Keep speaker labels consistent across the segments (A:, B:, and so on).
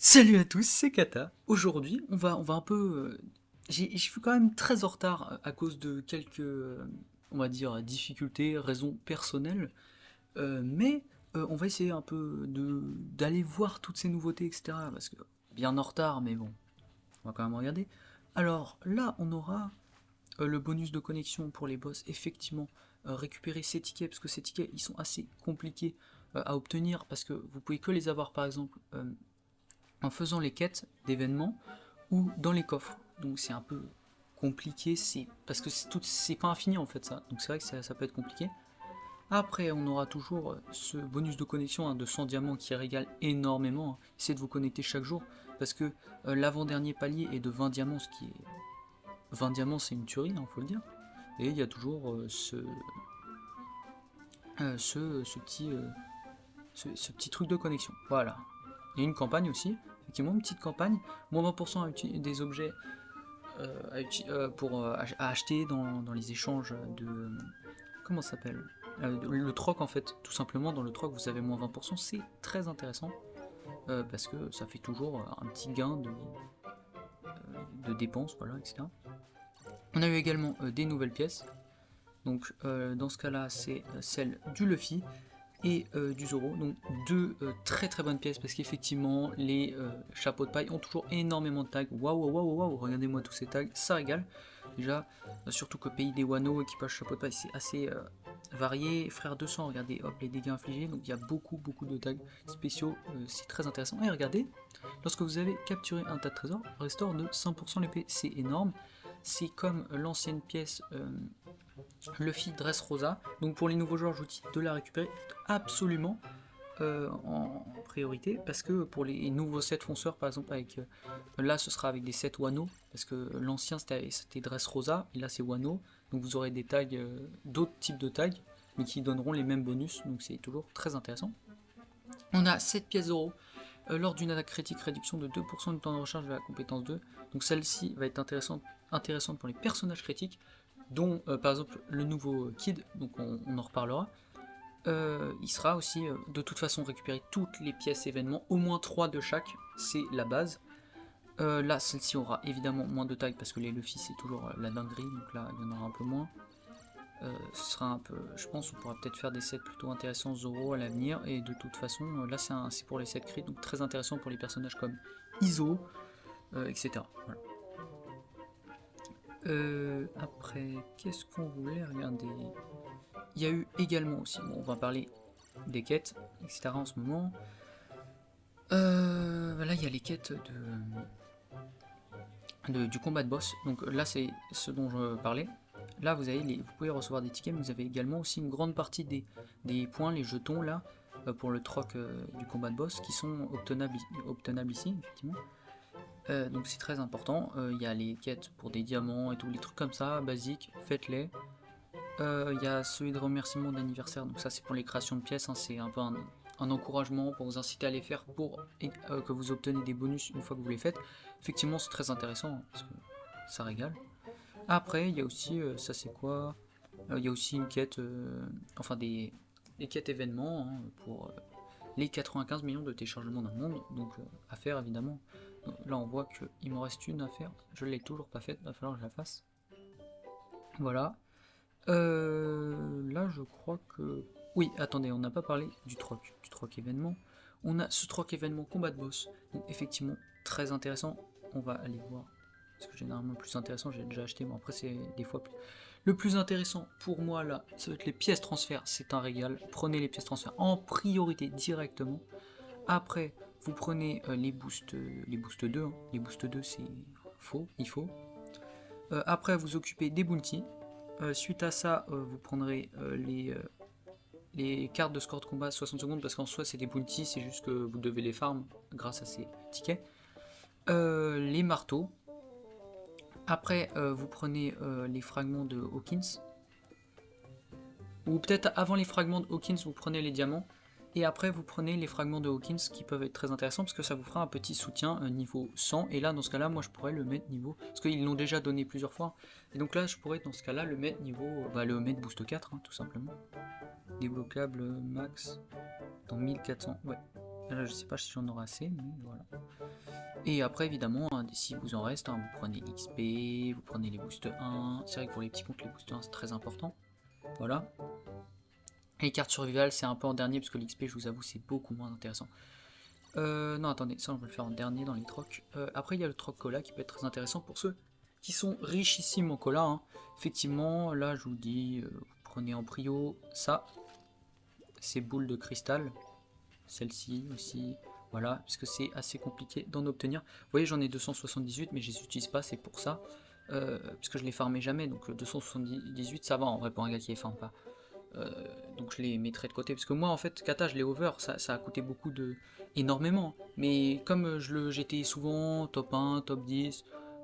A: Salut à tous, c'est Kata. Aujourd'hui, on va un peu. Je suis quand même très en retard à cause de quelques, on va dire, difficultés, raisons personnelles. Mais on va essayer un peu d'aller voir toutes ces nouveautés, etc. Parce que bien en retard, mais bon, on va quand même regarder. Alors là, on aura le bonus de connexion pour les boss. Effectivement, récupérer ces tickets, parce que ces tickets, ils sont assez compliqués à obtenir, parce que vous pouvez que les avoir, par exemple, en faisant les quêtes d'événements ou dans les coffres. Donc c'est un peu compliqué, c'est parce que c'est pas infini en fait ça. Donc c'est vrai que ça peut être compliqué. Après, on aura toujours ce bonus de connexion de 100 diamants qui régale énormément, hein. Essayez de vous connecter chaque jour parce que l'avant-dernier palier est de 20 diamants, ce qui est 20 diamants, c'est une tuerie, hein, faut le dire. Et il y a toujours ce petit truc de connexion. Voilà. Il y a une campagne aussi, effectivement, une petite campagne, moins 20% des objets à acheter dans les échanges de. Comment ça s'appelle le troc en fait, tout simplement dans le troc vous avez moins 20%, c'est très intéressant parce que ça fait toujours un petit gain de dépenses, voilà, etc. On a eu également des nouvelles pièces, donc dans ce cas là c'est celle du Luffy et du Zoro, donc deux très très bonnes pièces parce qu'effectivement les chapeaux de paille ont toujours énormément de tags. Waouh waouh waouh waouh, regardez-moi tous ces tags, ça régale. Déjà, surtout que pays des Wano, équipage chapeau de paille, c'est assez varié. Frère 200, regardez, hop, les dégâts infligés, donc il y a beaucoup de tags spéciaux, c'est très intéressant. Et regardez, lorsque vous avez capturé un tas de trésors, restaure de 100% l'épée, c'est énorme. C'est comme l'ancienne pièce Luffy Dressrosa. Donc pour les nouveaux joueurs, je vous dis de la récupérer absolument en priorité parce que pour les nouveaux sets fonceurs, par exemple, avec là ce sera avec des sets Wano parce que l'ancien c'était Dressrosa et là c'est Wano. Donc vous aurez des tags, d'autres types de tags, mais qui donneront les mêmes bonus. Donc c'est toujours très intéressant. On a 7 pièces d'euros. Lors d'une attaque critique, réduction de 2% du temps de recharge de la compétence 2. Donc celle-ci va être intéressante pour les personnages critiques, dont par exemple le nouveau Kid, donc on en reparlera. Il sera aussi de toute façon récupérer toutes les pièces événements, au moins 3 de chaque, c'est la base. Là, celle-ci aura évidemment moins de tags parce que les Luffy c'est toujours la dinguerie, donc là il y en aura un peu moins. Ce sera un peu, je pense, on pourra peut-être faire des sets plutôt intéressants Zoro à l'avenir, et de toute façon, là c'est pour les sets crit, donc très intéressant pour les personnages comme Izo, etc. Voilà. Après, qu'est-ce qu'on voulait regarder? Il y a eu également aussi, bon, on va parler des quêtes, etc. en ce moment. Là, il y a les quêtes du combat de boss. Donc là, c'est ce dont je parlais. Là, vous pouvez recevoir des tickets, mais vous avez également aussi une grande partie des points, les jetons là, pour le troc du combat de boss, qui sont obtenables ici, effectivement. Donc c'est très important. Il y a les quêtes pour des diamants et tout, les trucs comme ça, basiques, faites-les. Il y a celui de remerciement d'anniversaire, donc ça c'est pour les créations de pièces, hein, c'est un peu un encouragement pour vous inciter à les faire pour que vous obtenez des bonus une fois que vous les faites. Effectivement c'est très intéressant, hein, parce que ça régale. Après il y a aussi, ça c'est quoi, il y a aussi une quête, enfin des quêtes événements, hein, pour les 95 millions de téléchargements dans le monde, donc à faire évidemment. Donc, là on voit qu'il me reste une à faire, je l'ai toujours pas faite, il va falloir que je la fasse. Voilà. Là, je crois que. Oui, attendez, on n'a pas parlé du troc événement. On a ce troc événement combat de boss. Donc, effectivement, très intéressant. On va aller voir. Parce que généralement, le plus intéressant, j'ai déjà acheté, mais après, c'est des fois plus. Le plus intéressant pour moi, là, ça va être les pièces transfert. C'est un régal. Prenez les pièces transfert en priorité directement. Après, vous prenez les boosts 2. Hein. Les boosts 2, c'est faux, il faut. Après, vous occupez des bounties. Suite à ça, vous prendrez les cartes de score de combat 60 secondes parce qu'en soi c'est des bounties, c'est juste que vous devez les farm grâce à ces tickets. Les marteaux. Après, vous prenez les fragments de Hawkins. Ou peut-être avant les fragments de Hawkins, vous prenez les diamants. Et après, vous prenez les fragments de Hawkins qui peuvent être très intéressants parce que ça vous fera un petit soutien niveau 100. Et là, dans ce cas-là, moi je pourrais le mettre niveau. Parce qu'ils l'ont déjà donné plusieurs fois. Et donc là, je pourrais dans ce cas-là le mettre niveau. Le mettre boost 4, hein, tout simplement. Débloquable max dans 1400. Ouais. Là, je sais pas si j'en aurai assez, mais voilà. Et après, évidemment, hein, si vous en reste, hein, vous prenez l'XP, vous prenez les boosts 1. C'est vrai que pour les petits comptes, les boosts 1, c'est très important. Voilà. Les cartes survival, c'est un peu en dernier, parce que l'XP, je vous avoue, c'est beaucoup moins intéressant. Non, attendez, ça, on va le faire en dernier dans les trocs. Après, il y a le troc cola qui peut être très intéressant pour ceux qui sont richissimes en cola. Hein. Effectivement, là, je vous dis, vous prenez en prio ça, ces boules de cristal. Celle-ci aussi, voilà, parce que c'est assez compliqué d'en obtenir. Vous voyez, j'en ai 278, mais je les utilise pas, c'est pour ça. Parce que je les farmais jamais, donc 278, ça va en vrai pour un gars qui les farme pas. Donc je les mettrai de côté, parce que moi en fait, kata, je l'ai over, ça a coûté beaucoup énormément. Mais comme j'étais souvent top 1, top 10,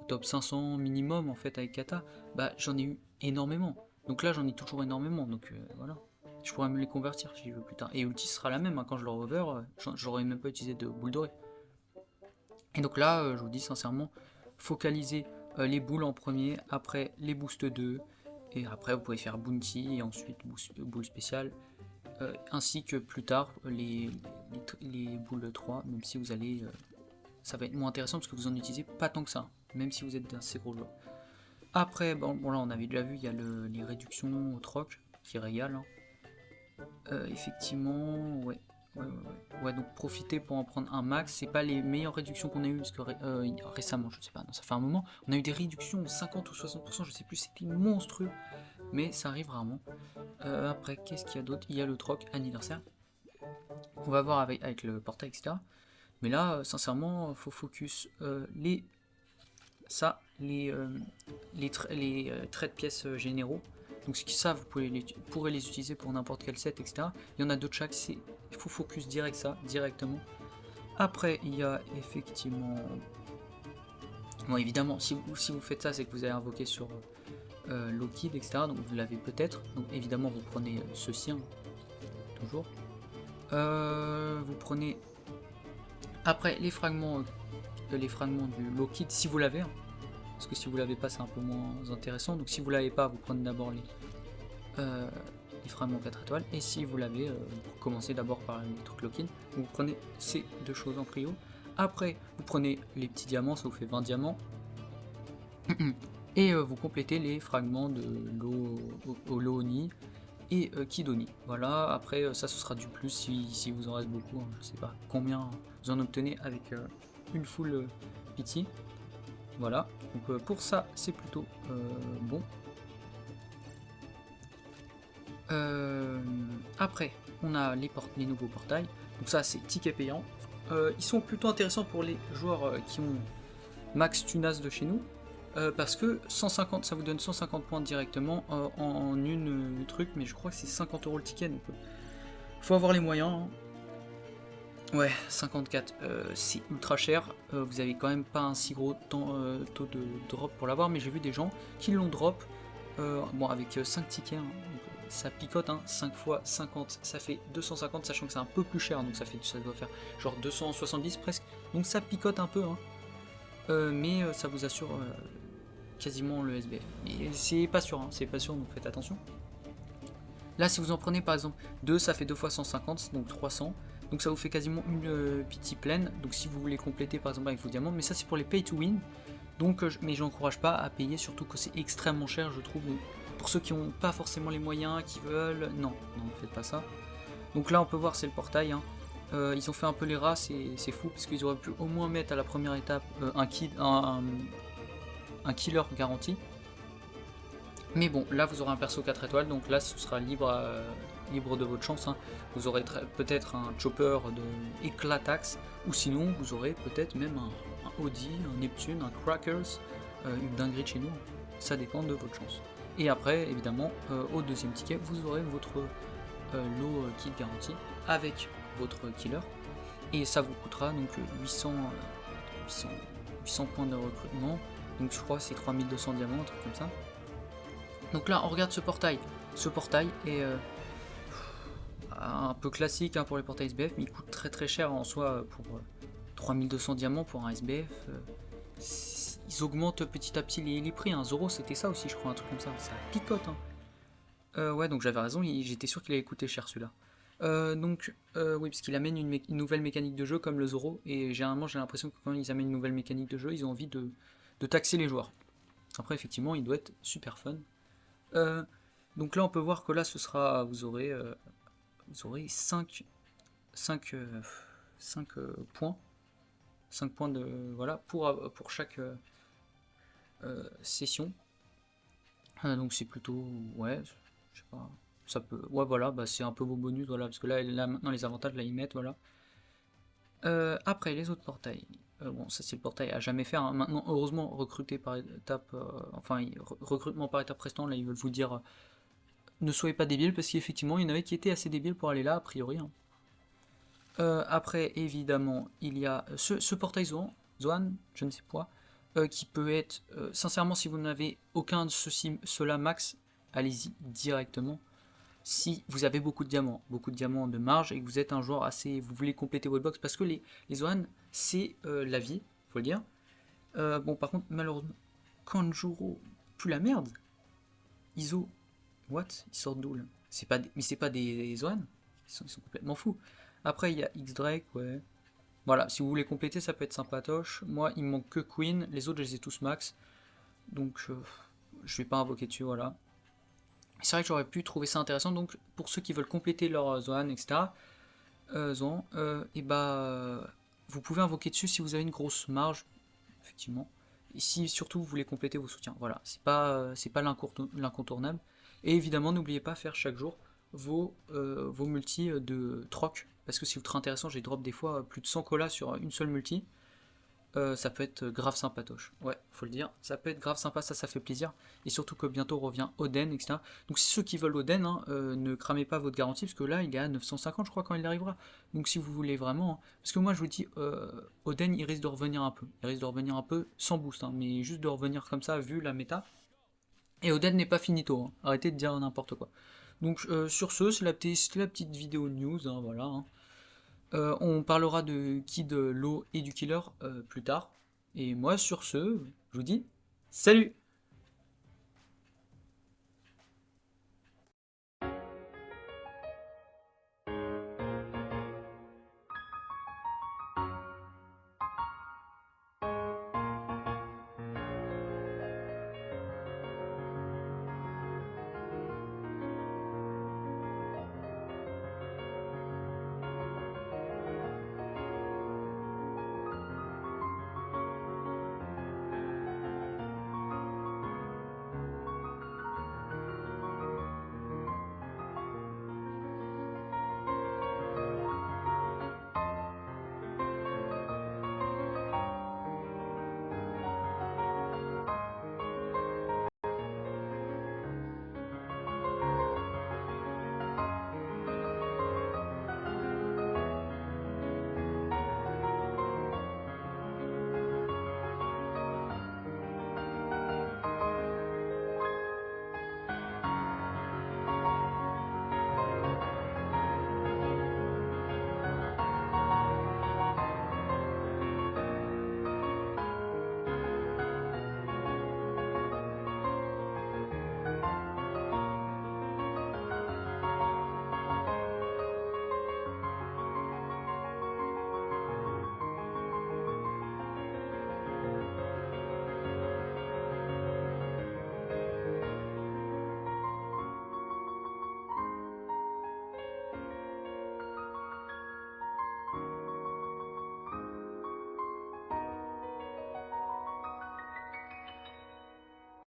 A: top 500 minimum en fait avec kata, bah j'en ai eu énormément. Donc là j'en ai toujours énormément, donc voilà. Je pourrais me les convertir si je veux plus tard. Et ulti sera la même, hein, quand je l'aurai over, j'aurais même pas utilisé de boule dorée. Et donc là, je vous dis sincèrement, focalisez les boules en premier, après les boosts 2, et après vous pouvez faire bounty, et ensuite boule spéciale, ainsi que plus tard les boules 3, même si vous allez... ça va être moins intéressant parce que vous en utilisez pas tant que ça, même si vous êtes d'un assez gros joueur. Après, bon là on avait déjà vu, il y a les réductions au troc, qui régalent. Hein. Effectivement, ouais, donc profitez pour en prendre un max. C'est pas les meilleures réductions qu'on a eues parce que récemment, je sais pas, non, ça fait un moment, on a eu des réductions de 50 ou 60%, je sais plus, c'était monstrueux, mais ça arrive rarement. Après, qu'est-ce qu'il y a d'autre? Il y a le troc anniversaire. On va voir avec le portail, etc. Mais là, sincèrement, faut focus les traits de pièces généraux. Donc ça, vous pourrez les utiliser pour n'importe quel set, etc. Il y en a d'autres chaque, il faut focus direct ça, directement. Après, il y a effectivement... Bon, évidemment, si vous faites ça, c'est que vous avez invoqué sur Lockheed, etc. Donc vous l'avez peut-être. Donc évidemment, vous prenez ceci, hein, toujours. Vous prenez... Après, les fragments du Lockheed, si vous l'avez, hein. Parce que si vous l'avez pas, c'est un peu moins intéressant. Donc si vous l'avez pas, vous prenez d'abord les fragments 4 étoiles. Et si vous l'avez, vous commencez d'abord par les trucs lock-in. Vous prenez ces deux choses en prio. Après, vous prenez les petits diamants, ça vous fait 20 diamants. Et vous complétez les fragments de Looni et Kidoni. Voilà, après ça ce sera du plus si vous en reste beaucoup. Hein, je sais pas combien vous en obtenez avec une full pity. Voilà, donc pour ça c'est plutôt bon. Après on a les nouveaux portails, donc ça c'est ticket payant. Ils sont plutôt intéressants pour les joueurs qui ont max tunas de chez nous, parce que 150, ça vous donne 150 points directement en une truc, mais je crois que c'est 50 € le ticket, donc faut avoir les moyens. Hein. Ouais, 54, c'est ultra cher, vous avez quand même pas un si gros taux de drop pour l'avoir, mais j'ai vu des gens qui l'ont drop, bon avec 5 tickets, hein, donc, ça picote, hein, 5 fois 50, ça fait 250, sachant que c'est un peu plus cher, donc ça doit faire genre 270 presque, donc ça picote un peu, hein, mais ça vous assure quasiment le SBF, mais c'est pas sûr, donc faites attention. Là si vous en prenez par exemple 2, ça fait 2 fois 150, donc 300, donc ça vous fait quasiment une pity pleine, donc si vous voulez compléter par exemple avec vos diamants, mais ça c'est pour les pay to win, donc mais j'encourage pas à payer, surtout que c'est extrêmement cher je trouve, pour ceux qui n'ont pas forcément les moyens, qui veulent, non, faites pas ça. Donc là on peut voir c'est le portail, hein. Ils ont fait un peu les rats, c'est fou, parce qu'ils auraient pu au moins mettre à la première étape un killer garanti. Mais bon, là vous aurez un perso 4 étoiles, donc là ce sera libre de votre chance. Hein. Vous aurez peut-être un chopper de Éclatax, ou sinon vous aurez peut-être même un Audi, un Neptune, un Crackers, une dinguerie de chez nous. Ça dépend de votre chance. Et après, évidemment, au deuxième ticket, vous aurez votre lot kit garanti avec votre killer. Et ça vous coûtera donc 800 points de recrutement. Donc je crois que c'est 3200 diamants, un truc comme ça. Donc là, on regarde ce portail. Ce portail est un peu classique, hein, pour les portails SBF, mais il coûte très très cher en soi pour 3200 diamants pour un SBF. Ils augmentent petit à petit les prix. Hein. Zoro, c'était ça aussi, je crois, un truc comme ça. Ça picote. Hein. Ouais, donc j'avais raison, j'étais sûr qu'il allait coûter cher celui-là. Oui, parce qu'il amène une nouvelle mécanique de jeu comme le Zoro, et généralement j'ai l'impression que quand ils amènent une nouvelle mécanique de jeu, ils ont envie de taxer les joueurs. Après, effectivement, il doit être super fun. Euh, donc là, on peut voir que là, vous aurez 5 points. 5 points de, voilà, pour chaque session. Donc c'est plutôt, ouais, je sais pas, ça peut, ouais voilà, bah c'est un peu beau bonus, voilà, parce que là maintenant les avantages, là ils mettent, voilà. Après les autres portails, bon ça c'est le portail à jamais faire, hein. Maintenant heureusement recruter par étape, recrutement par étape restant, là ils veulent vous dire ne soyez pas débiles, parce qu'effectivement il y en avait qui étaient assez débiles pour aller là a priori, hein. Après évidemment il y a ce portail Zoan, je ne sais pas, qui peut être, sincèrement si vous n'avez aucun de ceux-là max, allez-y directement. Si vous avez beaucoup de diamants de marge, et que vous êtes un joueur assez, vous voulez compléter votre box, parce que les Zoan, c'est la vie, faut le dire. Bon, par contre, malheureusement, Kanjuro pue la merde. Iso, what? Ils sortent d'où là? Mais c'est pas des Zoan? Ils sont complètement fous. Après, il y a X-Drake, ouais. Voilà, si vous voulez compléter, ça peut être sympatoche. Moi, il me manque que Queen, les autres, je les ai tous max. Donc, je vais pas invoquer dessus, voilà. C'est vrai que j'aurais pu trouver ça intéressant, donc pour ceux qui veulent compléter leur Zoan, etc., et vous pouvez invoquer dessus si vous avez une grosse marge, effectivement. Et si surtout vous voulez compléter vos soutiens, voilà, c'est pas l'incontournable. Et évidemment, n'oubliez pas faire chaque jour vos multis de troc, parce que c'est ultra intéressant, j'ai drop des fois plus de 100 colas sur une seule multi. Ça peut être grave sympatoche. Ouais, faut le dire. Ça peut être grave sympa, ça fait plaisir. Et surtout que bientôt revient Oden, etc. Donc ceux qui veulent Oden, hein, ne cramez pas votre garantie, parce que là, il est à 950, je crois, quand il arrivera. Donc si vous voulez vraiment, hein, parce que moi, je vous dis, Oden, il risque de revenir un peu. Il risque de revenir un peu sans boost, hein, mais juste de revenir comme ça, vu la méta. Et Oden n'est pas finito, hein. Arrêtez de dire n'importe quoi. Donc sur ce, c'était la petite vidéo news, hein, voilà, hein. On parlera de Kid Law et du Killer plus tard. Et moi, sur ce, je vous dis salut!